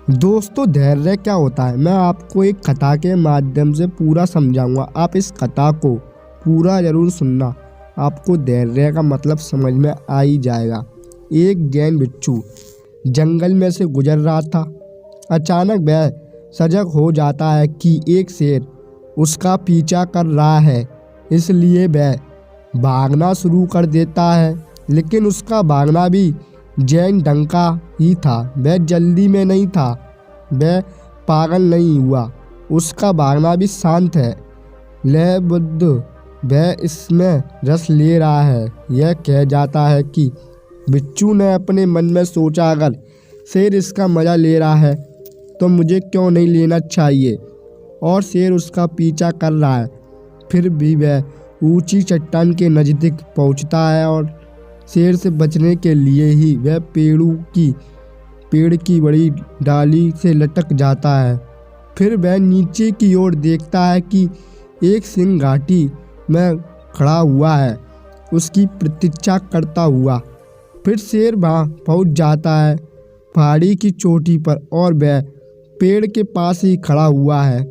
दोस्तों, धैर्य क्या होता है मैं आपको एक कथा के माध्यम से पूरा समझाऊंगा। आप इस कथा को पूरा जरूर सुनना, आपको धैर्य का मतलब समझ में आ ही जाएगा। एक जैन बिच्छू जंगल में से गुजर रहा था। अचानक वह सजग हो जाता है कि एक शेर उसका पीछा कर रहा है, इसलिए वह भागना शुरू कर देता है। लेकिन उसका भागना भी जैन ढंग का ही था। वह जल्दी में नहीं था, वह पागल नहीं हुआ, उसका भागना भी शांत है। लय बुद्ध वह इसमें रस ले रहा है। यह कह जाता है कि बिच्छू ने अपने मन में सोचा, अगर शेर इसका मज़ा ले रहा है तो मुझे क्यों नहीं लेना चाहिए। और शेर उसका पीछा कर रहा है। फिर भी वह ऊंची चट्टान के नज़दीक पहुंचता है और शेर से बचने के लिए ही वह पेड़ की बड़ी डाली से लटक जाता है। फिर वह नीचे की ओर देखता है कि एक सिंह घाटी में खड़ा हुआ है, उसकी प्रतीक्षा करता हुआ। फिर शेर वहाँ पहुँच जाता है पहाड़ी की चोटी पर, और वह पेड़ के पास ही खड़ा हुआ है।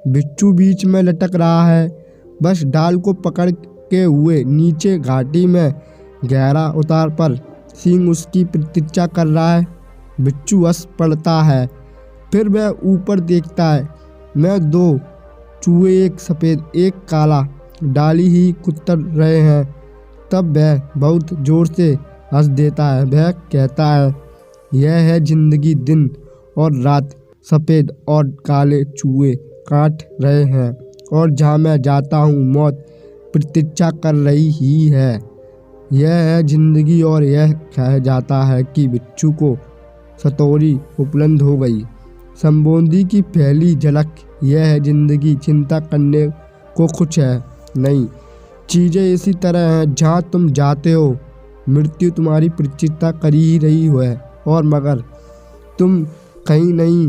बिच्छू बीच में लटक रहा है, बस डाल को पकड़ के हुए। नीचे घाटी में गहरा उतार पर सिंह उसकी प्रतीक्षा कर रहा है। बिच्छू हंस पड़ता है। फिर वह ऊपर देखता है, मैं दो चूहे, एक सफ़ेद एक काला, डाली ही कुतर रहे हैं। तब वह बहुत जोर से हंस देता है। वह कहता है, यह है जिंदगी, दिन और रात सफ़ेद और काले चूहे काट रहे हैं, और जहाँ मैं जाता हूँ मौत प्रतीक्षा कर रही ही है। यह है जिंदगी। और यह कह जाता है कि बिच्छू को सतोरी उपलब्ध हो गई। संबोधि की पहली झलक यह है जिंदगी, चिंता करने को कुछ है नहीं। चीज़ें इसी तरह हैं, जहाँ तुम जाते हो मृत्यु तुम्हारी प्रतीक्षा कर ही रही है, और मगर तुम कहीं नहीं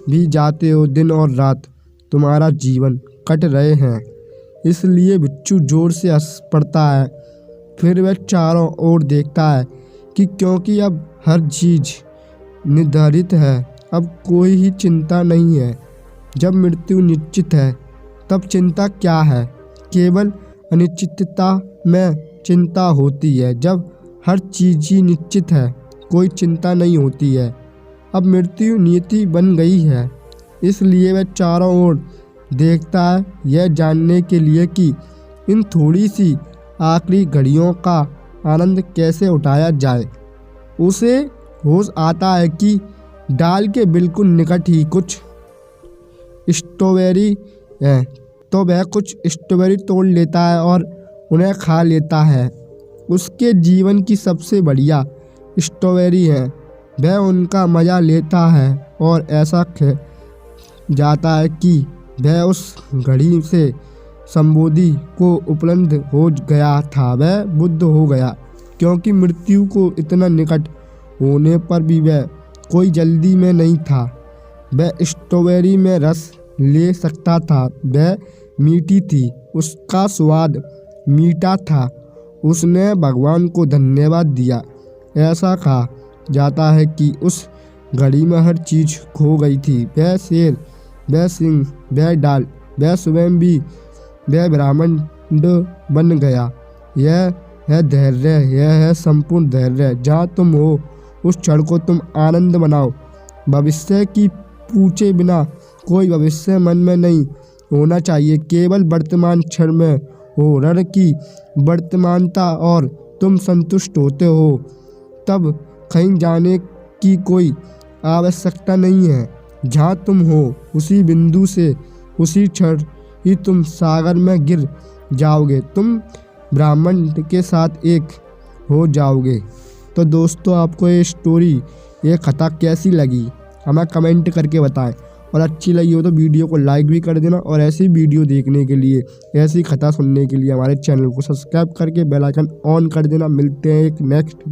भी जाते हो, दिन और रात तुम्हारा जीवन कट रहे हैं। इसलिए बिच्छू जोर से हंस पड़ता है। फिर वह चारों ओर देखता है कि क्योंकि अब हर चीज़ निर्धारित है, अब कोई ही चिंता नहीं है। जब मृत्यु निश्चित है तब चिंता क्या है। केवल अनिश्चितता में चिंता होती है। जब हर चीज़ ही निश्चित है कोई चिंता नहीं होती है। अब मृत्यु नियति बन गई है, इसलिए वह चारों ओर देखता है, यह जानने के लिए कि इन थोड़ी सी आखिरी घड़ियों का आनंद कैसे उठाया जाए। उसे होश आता है कि डाल के बिल्कुल निकट ही कुछ स्ट्रॉबेरी है, तो वह कुछ स्ट्रॉबेरी तोड़ लेता है और उन्हें खा लेता है। उसके जीवन की सबसे बढ़िया स्ट्रॉबेरी है। वह उनका मज़ा लेता है, और ऐसा कह जाता है कि वह उस घड़ी से संबोधि को उपलब्ध हो गया था। वह बुद्ध हो गया, क्योंकि मृत्यु को इतना निकट होने पर भी वह कोई जल्दी में नहीं था। वह स्ट्रॉबेरी में रस ले सकता था। वह मीठी थी, उसका स्वाद मीठा था। उसने भगवान को धन्यवाद दिया। ऐसा कहा जाता है कि उस घड़ी में हर चीज़ खो गई थी। वह शेर, वह सिंह, वह डाल, वह स्वयं भी, वह ब्रह्मांड बन गया। यह है धैर्य, यह है संपूर्ण धैर्य। जहाँ तुम हो उस क्षण को तुम आनंद बनाओ। भविष्य की पूछे बिना कोई भविष्य मन में नहीं होना चाहिए, केवल वर्तमान क्षण में हो। रण की वर्तमानता और तुम संतुष्ट होते हो, तब कहीं जाने की कोई आवश्यकता नहीं है। जहाँ तुम हो उसी बिंदु से उसी क्षण ही तुम सागर में गिर जाओगे। तुम ब्रह्मांड के साथ एक हो जाओगे। तो दोस्तों, आपको ये स्टोरी, ये कथा कैसी लगी हमें कमेंट करके बताएं, और अच्छी लगी हो तो वीडियो को लाइक भी कर देना। और ऐसी वीडियो देखने के लिए, ऐसी कथा सुनने के लिए हमारे चैनल को सब्सक्राइब करके बेल आइकन ऑन कर देना। मिलते हैं एक नेक्स्ट